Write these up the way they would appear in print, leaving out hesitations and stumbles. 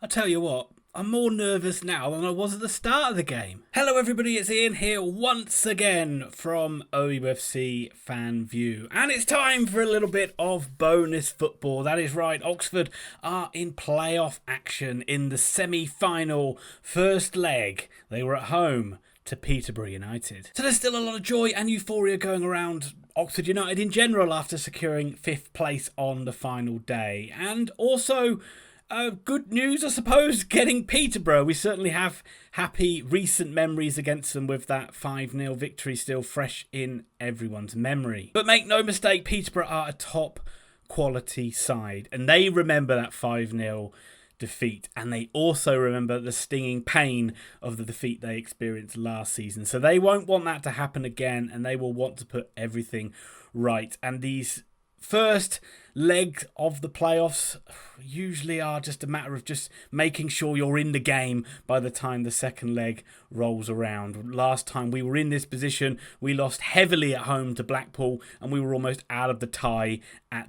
I tell you what, I'm more nervous now than I was at the start of the game. Hello everybody, it's Ian here once again from OUFC Fan View. And it's time for a little bit of bonus football. That is right, Oxford are in playoff action in the semi-final first leg. They were at home to Peterborough United. So there's still a lot of joy and euphoria going around Oxford United in general after securing 5th place on the final day. And also good news, I suppose, getting Peterborough. We certainly have happy recent memories against them with that 5-0 victory still fresh in everyone's memory. But make no mistake, Peterborough are a top quality side and they remember that 5-0 defeat, and they also remember the stinging pain of the defeat they experienced last season. So they won't want that to happen again, and they will want to put everything right. And these first leg of the playoffs usually are just a matter of just making sure you're in the game by the time the second leg rolls around. Last time we were in this position, we lost heavily at home to Blackpool, and we were almost out of the tie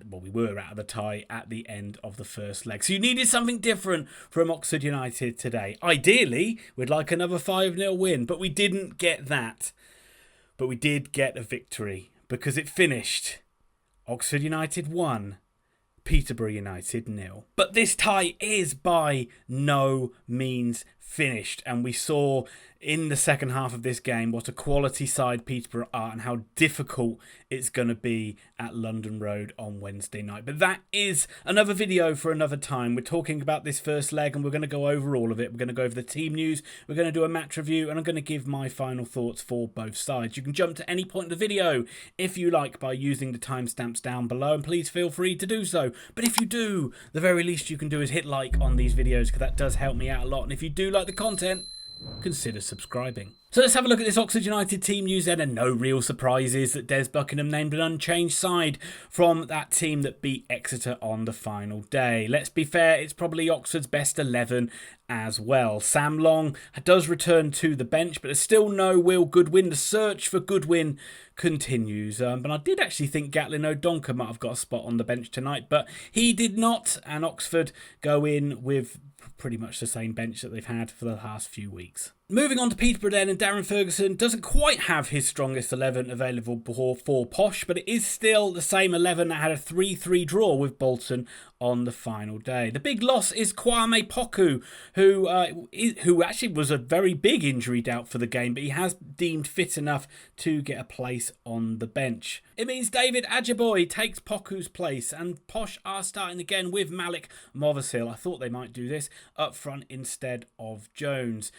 we were out of the tie at the end of the first leg. So you needed something different from Oxford United today. Ideally, we'd like another 5-0 win, but we didn't get that. But we did get a victory because it finished Oxford United 1, Peterborough United 0. But this tie is by no means finished, and we saw in the second half of this game what a quality side Peterborough are and how difficult it's going to be at London Road on Wednesday night. But that is another video for another time. We're talking about this first leg and we're going to go over all of it. We're going to go over the team news, we're going to do a match review, and I'm going to give my final thoughts for both sides. You can jump to any point in the video if you like by using the timestamps down below, and please feel free to do so. But if you do, the very least you can do is hit like on these videos, because that does help me out a lot. And if you do like the content, consider subscribing. So let's have a look at this Oxford United team news then, and no real surprises that Des Buckingham named an unchanged side from that team that beat Exeter on the final day. Let's be fair, it's probably Oxford's best 11 as well. Sam Long does return to the bench, but there's still no Will Goodwin. The search for Goodwin continues. But I did actually think Gatlin O'Donkor might have got a spot on the bench tonight, but he did not, and Oxford go in with pretty much the same bench that they've had for the last few weeks. Moving on to Peterborough then, and Darren Ferguson doesn't quite have his strongest 11 available for Posh, but it is still the same 11 that had a 3-3 draw with Bolton on the final day. The big loss is Kwame Poku, who actually was a very big injury doubt for the game, but he has deemed fit enough to get a place on the bench. It means David Ajiboye takes Poku's place, and Posh are starting again with Malik Movasil. I thought they might do this up front instead of Jones.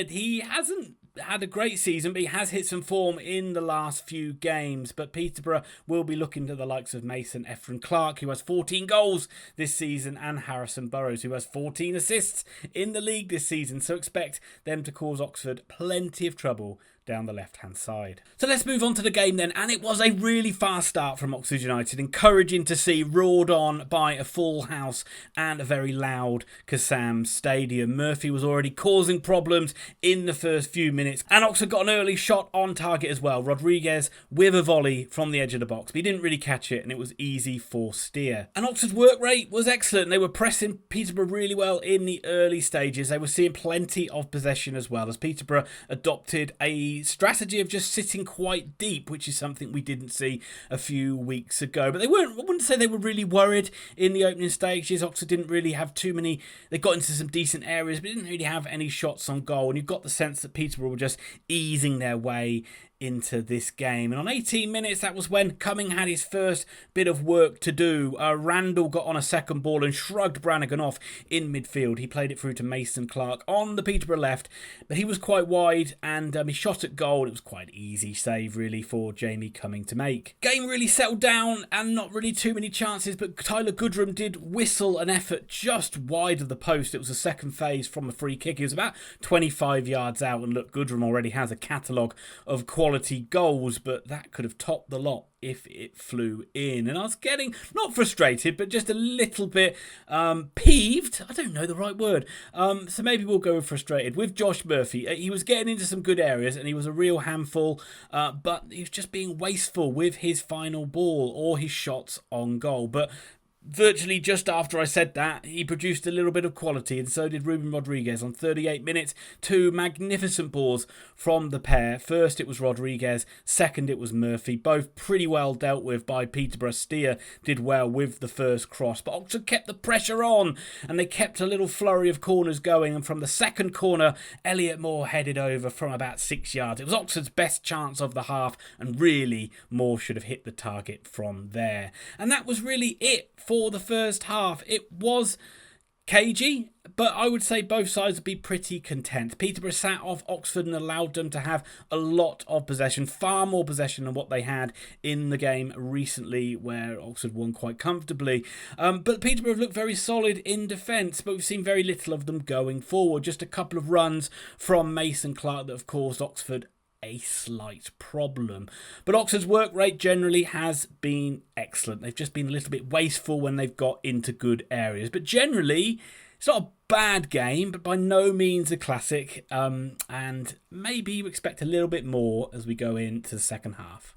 He hasn't had a great season, but he has hit some form in the last few games. But Peterborough will be looking to the likes of Mason Ephron-Clark, who has 14 goals this season, and Harrison Burrows, who has 14 assists in the league this season. So expect them to cause Oxford plenty of trouble down the left-hand side. So let's move on to the game then, and it was a really fast start from Oxford United, encouraging to see, roared on by a full house and a very loud Kassam Stadium. Murphy was already causing problems in the first few minutes, and Oxford got an early shot on target as well. Rodriguez with a volley from the edge of the box, but he didn't really catch it, and it was easy for Steer. And Oxford's work rate was excellent. They were pressing Peterborough really well in the early stages. They were seeing plenty of possession as well, as Peterborough adopted a strategy of just sitting quite deep, which is something we didn't see a few weeks ago. But I wouldn't say they were really worried in the opening stages. Oxford didn't really have too many. They got into some decent areas, but didn't really have any shots on goal. And you got the sense that Peterborough were just easing their way into this game. And on 18 minutes, that was when Cumming had his first bit of work to do. Randall got on a second ball and shrugged Brannigan off in midfield. He played it through to Mason Clark on the Peterborough left, but he was quite wide, and he shot at goal. It was quite easy save really for Jamie Cumming to make. Game really settled down and not really too many chances, but Tyler Goodrum did whistle an effort just wide of the post. It was a second phase from a free kick. He was about 25 yards out, and look, Goodrum already has a catalogue of quality goals, but that could have topped the lot if it flew in. And I was getting, not frustrated, but just a little bit peeved. I don't know the right word. So maybe we'll go with frustrated with Josh Murphy. He was getting into some good areas and he was a real handful, but he was just being wasteful with his final ball or his shots on goal. But virtually just after I said that, he produced a little bit of quality, and so did Ruben Rodriguez on 38 minutes. Two magnificent balls from the pair. First it was Rodriguez, second it was Murphy. Both pretty well dealt with by Peterborough. Steer did well with the first cross, but Oxford kept the pressure on, and they kept a little flurry of corners going, and from the second corner, Elliott Moore headed over from about 6 yards. It was Oxford's best chance of the half, and really Moore should have hit the target from there. And that was really it for the first half. It was cagey, but I would say both sides would be pretty content. Peterborough sat off Oxford and allowed them to have a lot of possession, far more possession than what they had in the game recently, where Oxford won quite comfortably. But Peterborough have looked very solid in defence, but we've seen very little of them going forward. Just a couple of runs from Mason Clark that have caused Oxford a slight problem. But Oxford's work rate generally has been excellent. They've just been a little bit wasteful when they've got into good areas. But generally, it's not a bad game, but by no means a classic. And maybe you expect a little bit more as we go into the second half.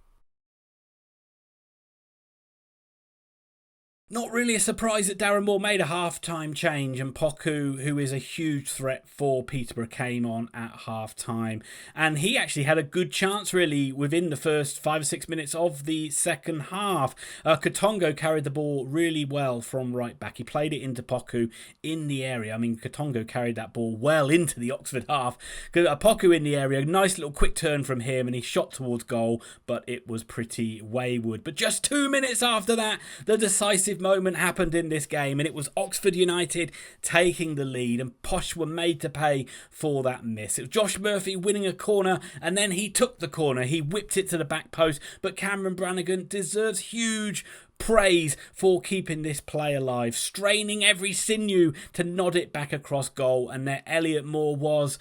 Not really a surprise that Darren Moore made a half-time change, and Poku, who is a huge threat for Peterborough, came on at half-time. And he actually had a good chance, really, within the first 5 or 6 minutes of the second half. Katongo carried the ball really well from right back. He played it into Poku in the area. I mean, Katongo carried that ball well into the Oxford half. Poku in the area, nice little quick turn from him, and he shot towards goal, but it was pretty wayward. But just 2 minutes after that, the decisive moment happened in this game, and it was Oxford United taking the lead, and Posh were made to pay for that miss. It was Josh Murphy winning a corner, and then he took the corner. He whipped it to the back post, but Cameron Brannigan deserves huge praise for keeping this play alive, straining every sinew to nod it back across goal. And there Elliott Moore was.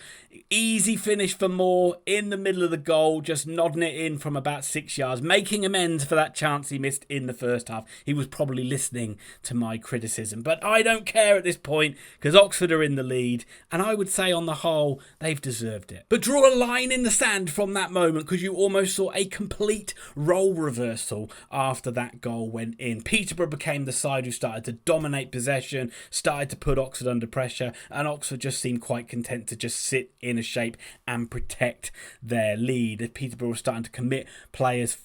Easy finish for Moore in the middle of the goal, just nodding it in from about 6 yards, making amends for that chance he missed in the first half. He was probably listening to my criticism, but I don't care at this point because Oxford are in the lead, and I would say on the whole they've deserved it. But draw a line in the sand from that moment, because you almost saw a complete role reversal after that goal went in. Peterborough became the side who started to dominate possession, started to put Oxford under pressure, and Oxford just seemed quite content to just sit in a shape and protect their lead. Peterborough were starting to commit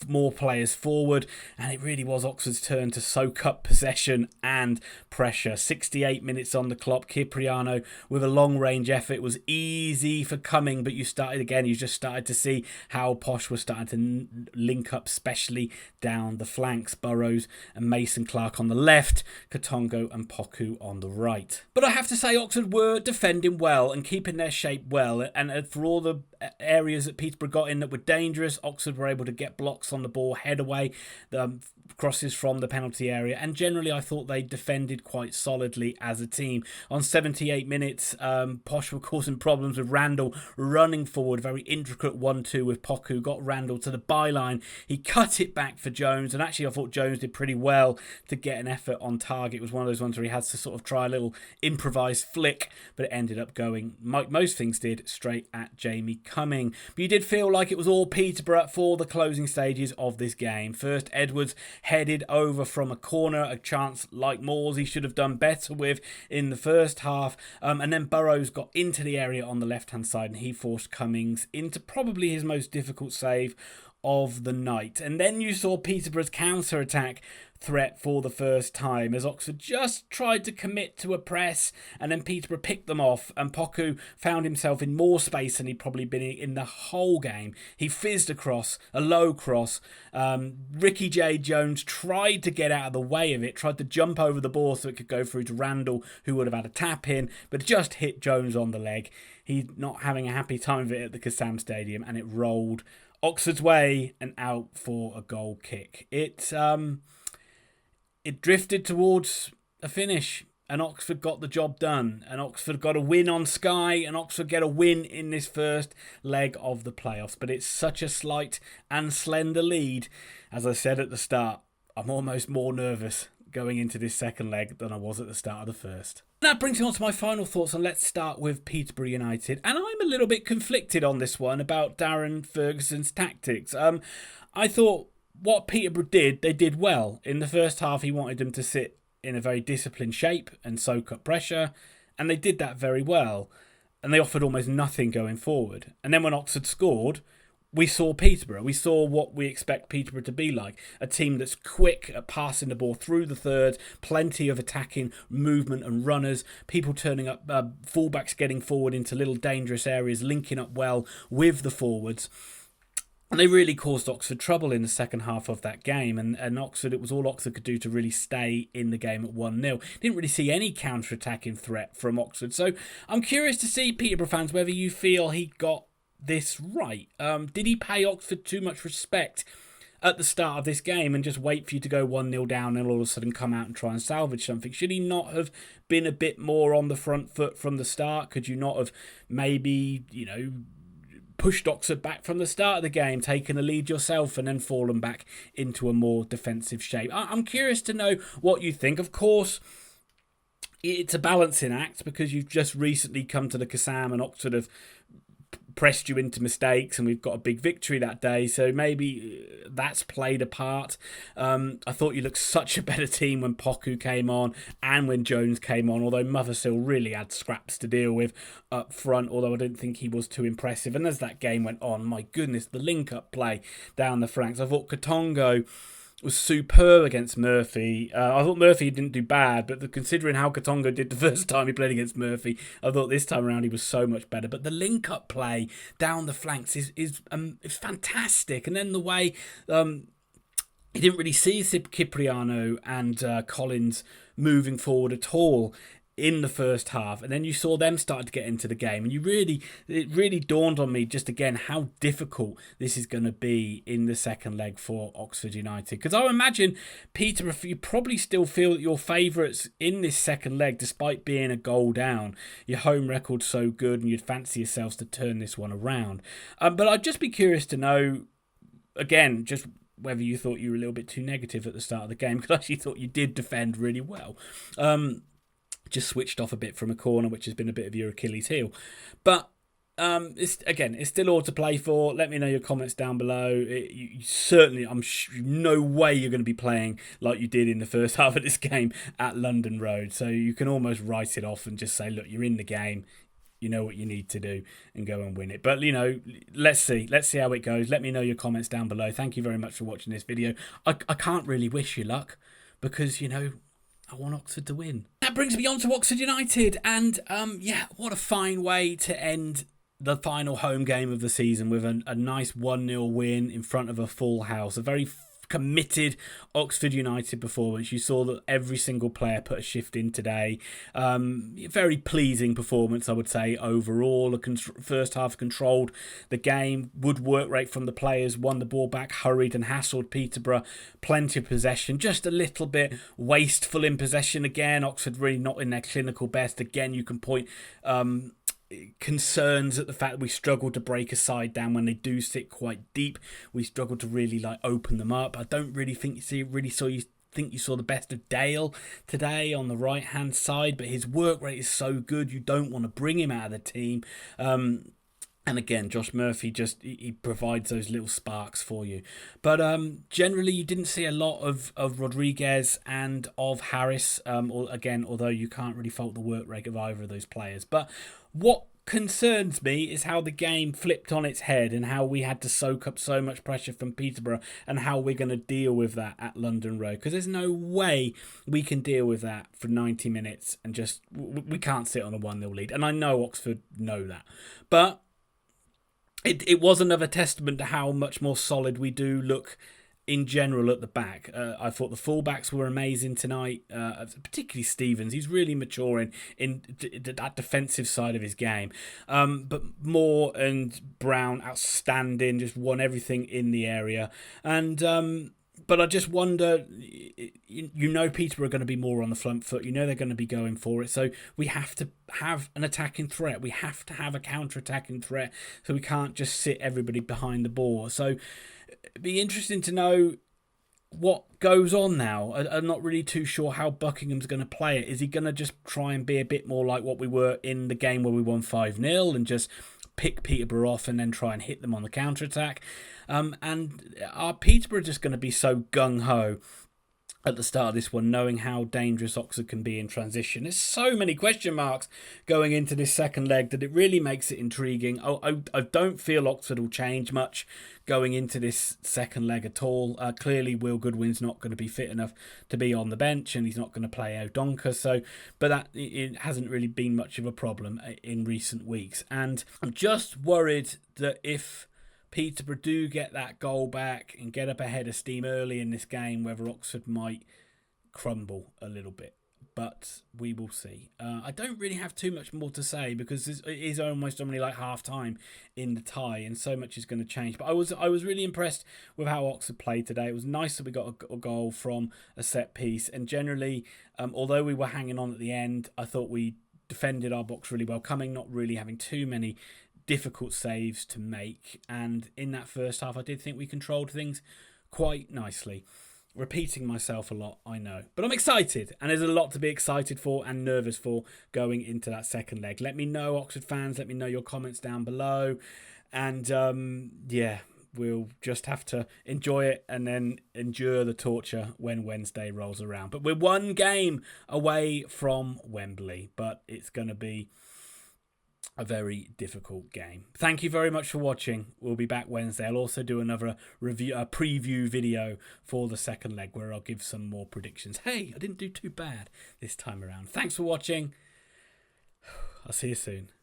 more players forward, and it really was Oxford's turn to soak up possession and pressure. 68 minutes on the clock. Cipriano with a long range effort. It was easy for Cumming, but you just started to see how Posh was starting to link up, especially down the flanks. Burrows and Mason Clark on the left, Katongo and Poku on the right. But I have to say Oxford were defending well and keeping their shape well, and for all the areas that Peterborough got in that were dangerous, Oxford were able to get blocks on the ball, head away, crosses from the penalty area, and generally I thought they defended quite solidly as a team. On 78 minutes, Posh were causing problems with Randall running forward, very intricate 1-2 with Poku, got Randall to the byline, he cut it back for Jones, and actually I thought Jones did pretty well to get an effort on target. It was one of those ones where he had to sort of try a little improvised flick, but it ended up going, like most things did, straight at Jamie Cumming. But you did feel like it was all Peterborough for the closing stages of this game. First, Edwards headed over from a corner, a chance like Moore's he should have done better with in the first half, and then Burrows got into the area on the left hand side, and he forced Cummings into probably his most difficult save of the night. And then you saw Peterborough's counter-attack threat for the first time as Oxford just tried to commit to a press, and then Peterborough picked them off, and Poku found himself in more space than he'd probably been in the whole game. He fizzed across, a low cross. Ricky J. Jones tried to get out of the way of it, tried to jump over the ball so it could go through to Randall, who would have had a tap in, but it just hit Jones on the leg. He's not having a happy time of it at the Kassam Stadium, and it rolled Oxford's way and out for a goal kick. It drifted towards a finish, and Oxford got the job done, and Oxford got a win on Sky, and Oxford get a win in this first leg of the playoffs. But it's such a slight and slender lead. As I said at the start, I'm almost more nervous going into this second leg than I was at the start of the first. That brings me on to my final thoughts, and let's start with Peterborough United. And I'm a little bit conflicted on this one about Darren Ferguson's tactics. I thought what Peterborough did, they did well. In the first half, he wanted them to sit in a very disciplined shape and soak up pressure, and they did that very well. And they offered almost nothing going forward. And then when Oxford scored, we saw Peterborough. We saw what we expect Peterborough to be like. A team that's quick at passing the ball through the third, plenty of attacking movement and runners, people turning up, fullbacks getting forward into little dangerous areas, linking up well with the forwards. And they really caused Oxford trouble in the second half of that game. And Oxford, it was all Oxford could do to really stay in the game at 1-0. Didn't really see any counter-attacking threat from Oxford. So I'm curious to see, Peterborough fans, whether you feel he got this right. Did he pay Oxford too much respect at the start of this game and just wait for you to go 1-0 down and all of a sudden come out and try and salvage something? Should he not have been a bit more on the front foot from the start? Could you not have maybe, pushed Oxford back from the start of the game, taken a lead yourself and then fallen back into a more defensive shape? I'm curious to know what you think. Of course, it's a balancing act because you've just recently come to the Kassam and Oxford have pressed you into mistakes and we've got a big victory that day, so maybe that's played a part. I thought you looked such a better team when Poku came on and when Jones came on, although Mothersill really had scraps to deal with up front, although I didn't think he was too impressive. And as that game went on, my goodness, the link-up play down the flanks. I thought Katongo was superb against Murphy. I thought Murphy didn't do bad, but considering how Katongo did the first time he played against Murphy, I thought this time around he was so much better. But the link-up play down the flanks is fantastic. And then the way he didn't really see Cipriano and Collins moving forward at all in the first half, and then you saw them start to get into the game, and it really dawned on me just again how difficult this is going to be in the second leg for Oxford United. Because I imagine, Peterborough, you probably still feel that your favourites in this second leg, despite being a goal down, your home record's so good and you'd fancy yourselves to turn this one around. But I'd just be curious to know, again, just whether you thought you were a little bit too negative at the start of the game, because I actually thought you did defend really well. Just switched off a bit from a corner, which has been a bit of your Achilles heel. But it's still all to play for. Let me know your comments down below. You certainly, no way you're going to be playing like you did in the first half of this game at London Road. So you can almost write it off and just say, look, you're in the game. You know what you need to do and go and win it. But, let's see how it goes. Let me know your comments down below. Thank you very much for watching this video. I can't really wish you luck because, I want Oxford to win. That brings me on to Oxford United. And, what a fine way to end the final home game of the season with a nice 1-0 win in front of a full house. A very committed Oxford United performance. You saw that every single player put a shift in today. Very pleasing performance, I would say, overall. The first half controlled the game. Good work rate from the players. Won the ball back, hurried and hassled Peterborough. Plenty of possession. Just a little bit wasteful in possession again. Oxford really not in their clinical best. Again, you can point concerns at the fact that we struggle to break a side down when they do sit quite deep. We struggle to really open them up. I don't really think you saw the best of Dale today on the right hand side, but his work rate is so good you don't want to bring him out of the team. And again, Josh Murphy he provides those little sparks for you. But generally, you didn't see a lot of Rodriguez and of Harris. Although you can't really fault the work rate of either of those players. But what concerns me is how the game flipped on its head and how we had to soak up so much pressure from Peterborough and how we're going to deal with that at London Road. Because there's no way we can deal with that for 90 minutes and we can't sit on a 1-0 lead. And I know Oxford know that. But it was another testament to how much more solid we do look in general at the back. I thought the fullbacks were amazing tonight, particularly Stevens. He's really maturing in that defensive side of his game. But Moore and Brown, outstanding, just won everything in the area. And but I just wonder, Peterborough are going to be more on the front foot. They're going to be going for it. So we have to have an attacking threat. We have to have a counter-attacking threat. So we can't just sit everybody behind the ball. So it'd be interesting to know what goes on now. I'm not really too sure how Buckingham's going to play it. Is he going to just try and be a bit more like what we were in the game where we won 5-0 and just pick Peterborough off and then try and hit them on the counter-attack? And are Peterborough just going to be so gung-ho at the start of this one, knowing how dangerous Oxford can be in transition. There's so many question marks going into this second leg that it really makes it intriguing. I don't feel Oxford will change much going into this second leg at all. Clearly, Will Goodwin's not going to be fit enough to be on the bench, and he's not going to play O'Donker. But it hasn't really been much of a problem in recent weeks. And I'm just worried that if Peterborough do get that goal back and get up ahead of steam early in this game, whether Oxford might crumble a little bit. But we will see. I don't really have too much more to say because it is almost only like half time in the tie, and so much is going to change. But I was really impressed with how Oxford played today. It was nice that we got a goal from a set piece, and generally, although we were hanging on at the end, I thought we defended our box really well, not really having too many difficult saves to make. And in that first half, I did think we controlled things quite nicely. Repeating myself a lot, I know. But I'm excited, and there's a lot to be excited for and nervous for going into that second leg. Let me know, Oxford fans. Let me know your comments down below. And, yeah, we'll just have to enjoy it and then endure the torture when Wednesday rolls around. But we're one game away from Wembley, but it's going to be a very difficult game. Thank you very much for watching. We'll be back Wednesday. I'll also do another preview video for the second leg where I'll give some more predictions. Hey, I didn't do too bad this time around. Thanks for watching. I'll see you soon.